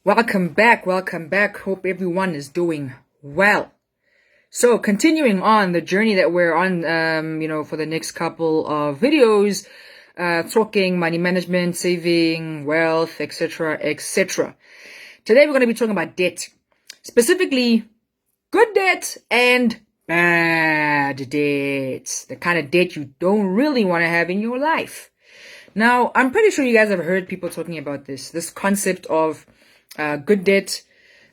Welcome back. Welcome back. Hope everyone is doing well. So continuing on the journey that we're on, for the next couple of videos, talking money management, saving, wealth, etc., etc. Today we're going to be talking about debt, specifically good debt and bad debt, the kind of debt you don't really want to have in your life. Now, I'm pretty sure you guys have heard people talking about this concept of good debt,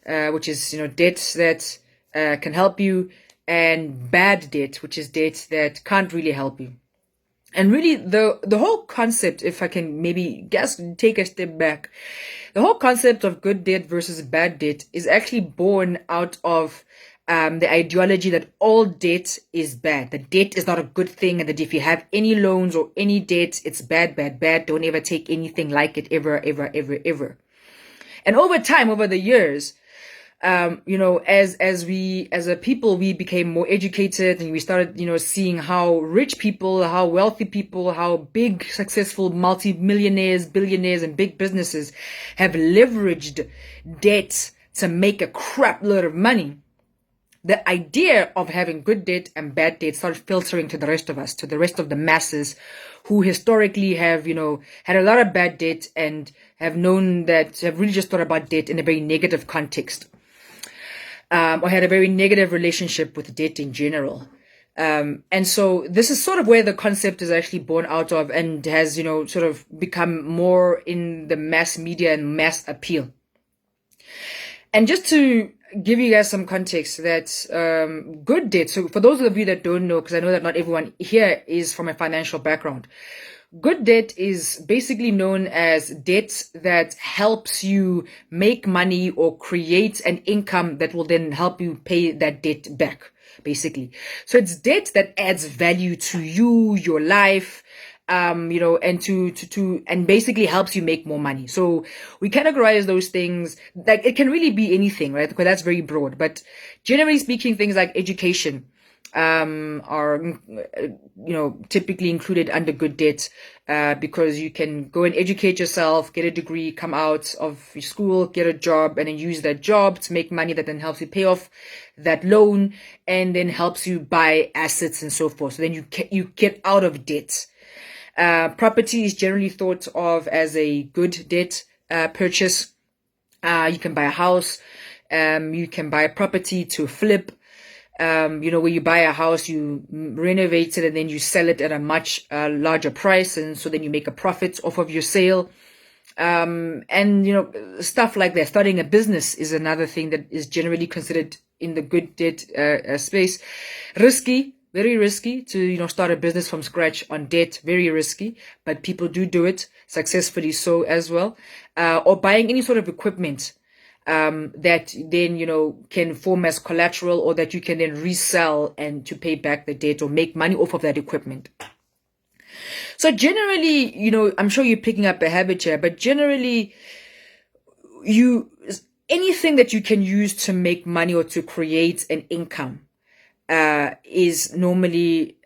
which is, debt that can help you, and bad debt, which is debt that can't really help you. And really, the whole concept, if I can maybe take a step back, the whole concept of good debt versus bad debt is actually born out of the ideology that all debt is bad. The debt is not a good thing, and that if you have any loans or any debt, it's bad, bad, bad. Don't ever take anything like it ever, ever, ever, ever. And over time, over the years, as a people, we became more educated, and we started, seeing how rich people, how wealthy people, how big, successful multi-millionaires, billionaires, and big businesses have leveraged debt to make a crap load of money. The idea of having good debt and bad debt started filtering to the rest of us, to the rest of the masses who historically have, had a lot of bad debt and have really just thought about debt in a very negative context, or had a very negative relationship with debt in general. And so this is sort of where the concept is actually born out of, and has, sort of become more in the mass media and mass appeal. And just to give you guys some context, that good debt, so for those of you that don't know, because I know that not everyone here is from a financial background, good debt is basically known as debt that helps you make money or create an income that will then help you pay that debt back, basically. So it's debt that adds value to you, your life, and and basically helps you make more money. So we categorize those things, like it can really be anything, right? Because that's very broad. But generally speaking, things like education are, typically included under good debt, because you can go and educate yourself, get a degree, come out of school, get a job, and then use that job to make money that then helps you pay off that loan, and then helps you buy assets and so forth. So then you get out of debt. Property is generally thought of as a good debt purchase. You can buy a house, you can buy a property to flip. Where you buy a house, you renovate it, and then you sell it at a much larger price, and so then you make a profit off of your sale. Stuff like that. Starting a business is another thing that is generally considered in the good debt space. Risky. Very risky to, start a business from scratch on debt. Very risky, but people do it successfully so as well. Or buying any sort of equipment, that then, can form as collateral, or that you can then resell and to pay back the debt or make money off of that equipment. So generally, I'm sure you're picking up a habit here, but generally anything that you can use to make money or to create an income, is normally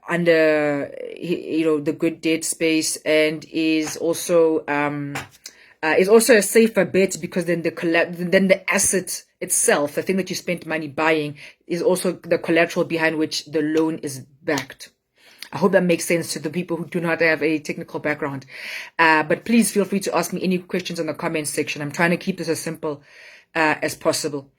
under the good debt space, and is also a safer bet, because then the asset itself, the thing that you spent money buying, is also the collateral behind which the loan is backed. I hope that makes sense to the people who do not have a technical background. But please feel free to ask me any questions in the comments section. I'm trying to keep this as simple as possible.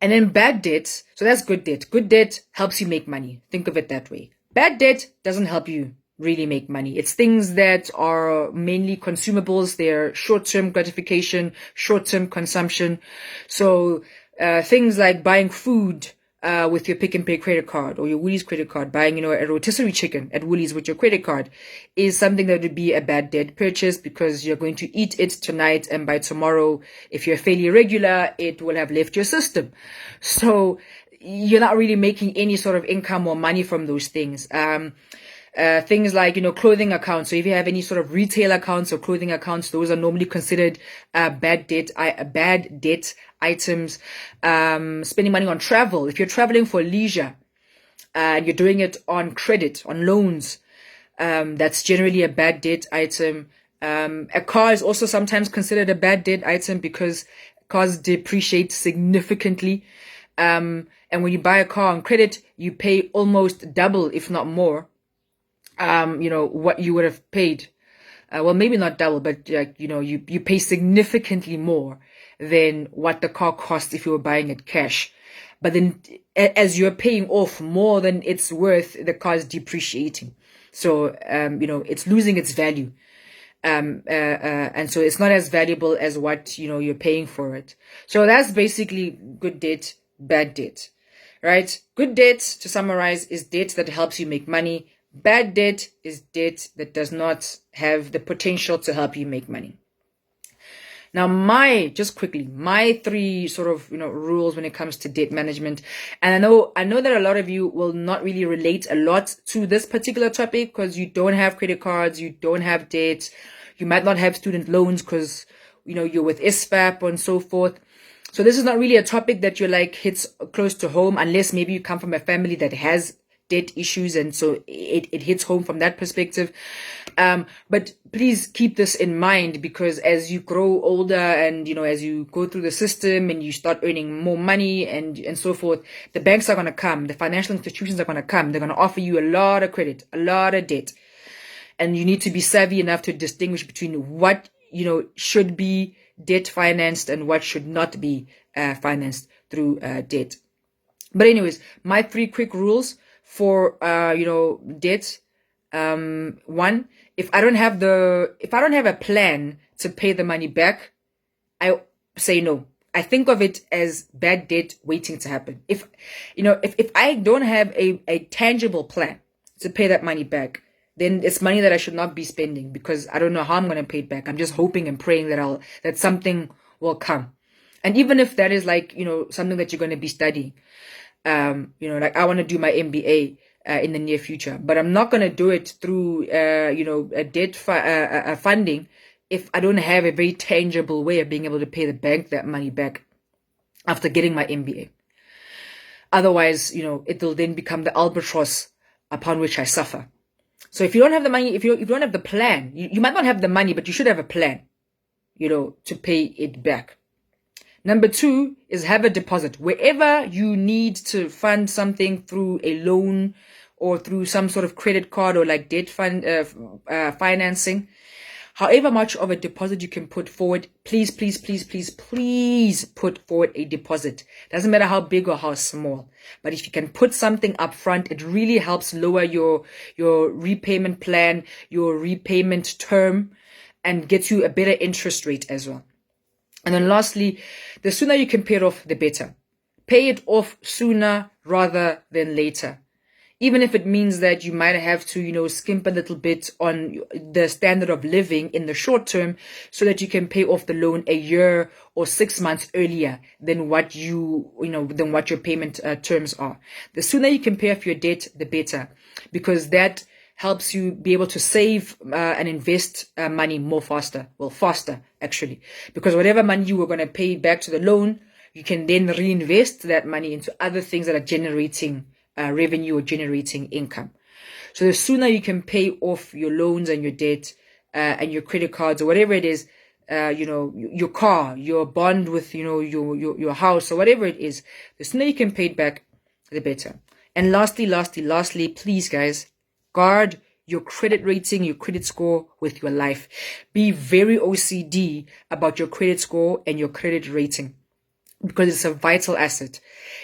And then bad debt, so that's good debt. Good debt helps you make money. Think of it that way. Bad debt doesn't help you really make money. It's things that are mainly consumables. They're short-term gratification, short-term consumption. So things like buying food with your Pick n Pay credit card or your Woolies credit card, buying, a rotisserie chicken at Woolies with your credit card, is something that would be a bad debt purchase, because you're going to eat it tonight, and by tomorrow, if you're fairly regular, it will have left your system. So you're not really making any sort of income or money from those things. Things like, clothing accounts. So if you have any sort of retail accounts or clothing accounts, those are normally considered bad debt items. Spending money on travel. If you're traveling for leisure and you're doing it on credit, on loans, that's generally a bad debt item. A car is also sometimes considered a bad debt item because cars depreciate significantly. And when you buy a car on credit, you pay almost double, if not more, what you would have paid. Well, maybe not double, but you pay significantly more than what the car costs if you were buying it cash. But then as you're paying off more than it's worth, the car is depreciating. So, it's losing its value. And so it's not as valuable as what, you're paying for it. So that's basically good debt, bad debt, right? Good debt, to summarize, is debt that helps you make money. Bad debt is debt that does not have the potential to help you make money. Now, my three sort of, rules when it comes to debt management. And I know that a lot of you will not really relate a lot to this particular topic because you don't have credit cards, you don't have debt, you might not have student loans because, you're with SFAP and so forth. So this is not really a topic that you're like hits close to home unless maybe you come from a family that has debt issues, and so it hits home from that perspective. But please keep this in mind, because as you grow older and as you go through the system and you start earning more money and so forth, the banks are going to come, the financial institutions are going to come, they're going to offer you a lot of credit, a lot of debt, and you need to be savvy enough to distinguish between what should be debt financed and what should not be financed through debt. But anyways, my three quick rules for debt. One, if I don't have a plan to pay the money back, I say no. I think of it as bad debt waiting to happen. If I don't have a tangible plan to pay that money back, then it's money that I should not be spending because I don't know how I'm going to pay it back. I'm just hoping and praying that something will come. And even if that is like, something that you're going to be studying, like I want to do my MBA in the near future, but I'm not going to do it through, a debt funding if I don't have a very tangible way of being able to pay the bank that money back after getting my MBA. Otherwise, it will then become the albatross upon which I suffer. So if you don't have the money, if you don't have the plan, you might not have the money, but you should have a plan, to pay it back. Number two is have a deposit. Wherever you need to fund something through a loan or through some sort of credit card or like debt financing, however much of a deposit you can put forward, please put forward a deposit. Doesn't matter how big or how small. But if you can put something up front, it really helps lower your repayment plan, your repayment term, and gets you a better interest rate as well. And then lastly, the sooner you can pay it off, the better. Pay it off sooner rather than later. Even if it means that you might have to, skimp a little bit on the standard of living in the short term so that you can pay off the loan a year or 6 months earlier than what your payment terms are. The sooner you can pay off your debt, the better, because that helps you be able to save and invest money faster actually, because whatever money you were going to pay back to the loan, you can then reinvest that money into other things that are generating revenue or generating income. So the sooner you can pay off your loans and your debt and your credit cards or whatever it is, your car, your bond with your house or whatever it is, the sooner you can pay it back, the better. And lastly, please guys, guard your credit rating, your credit score with your life. Be very OCD about your credit score and your credit rating, because it's a vital asset.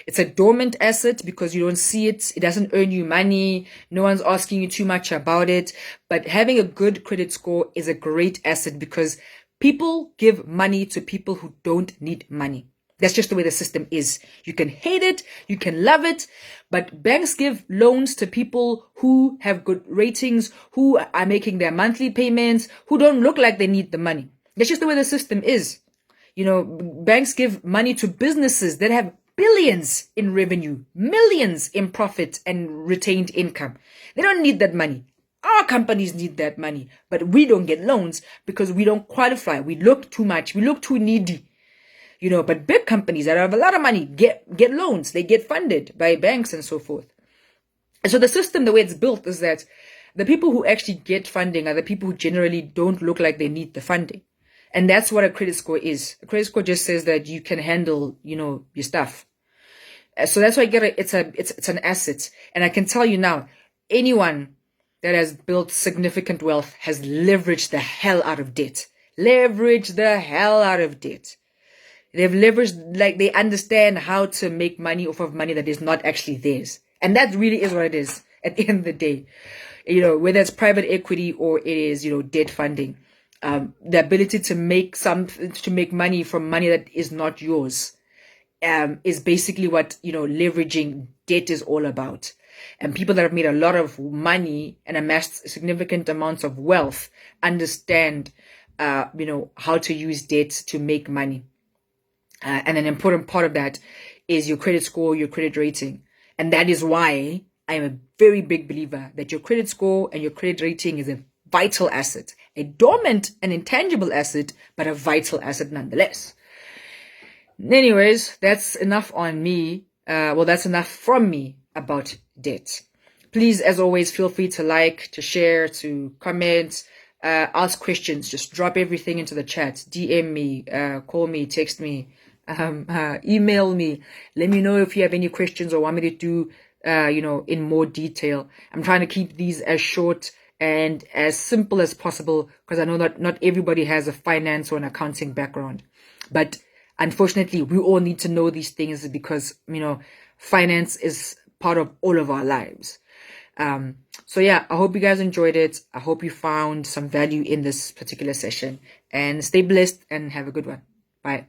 It's a dormant asset because you don't see it. It doesn't earn you money. No one's asking you too much about it. But having a good credit score is a great asset because people give money to people who don't need money. That's just the way the system is. You can hate it, you can love it, but banks give loans to people who have good ratings, who are making their monthly payments, who don't look like they need the money. That's just the way the system is. Banks give money to businesses that have billions in revenue, millions in profit and retained income. They don't need that money. Our companies need that money, but we don't get loans because we don't qualify. We look too much. We look too needy. But big companies that have a lot of money get loans. They get funded by banks and so forth. And so the system, the way it's built is that The people who actually get funding are the people who generally don't look like they need the funding. And that's what a credit score is. A credit score just says that you can handle, your stuff. So that's why it's an asset. And I can tell you now, anyone that has built significant wealth has leveraged the hell out of debt. Leveraged the hell out of debt. They've leveraged, like, they understand how to make money off of money that is not actually theirs. And that really is what it is at the end of the day. Whether it's private equity or it is, debt funding. The ability to make money from money that is not yours, is basically what, leveraging debt is all about. And people that have made a lot of money and amassed significant amounts of wealth understand, how to use debt to make money. And an important part of that is your credit score, your credit rating. And that is why I am a very big believer that your credit score and your credit rating is a vital asset, a dormant and intangible asset, but a vital asset nonetheless. Anyways, that's enough on me. That's enough from me about debt. Please, as always, feel free to like, to share, to comment, ask questions. Just drop everything into the chat. DM me, call me, text me, email me. Let me know if you have any questions or want me to do, in more detail. I'm trying to keep these as short and as simple as possible because I know that not everybody has a finance or an accounting background. But unfortunately, we all need to know these things because, finance is part of all of our lives. So yeah, I hope you guys enjoyed it. I hope you found some value in this particular session, and stay blessed and have a good one. Bye.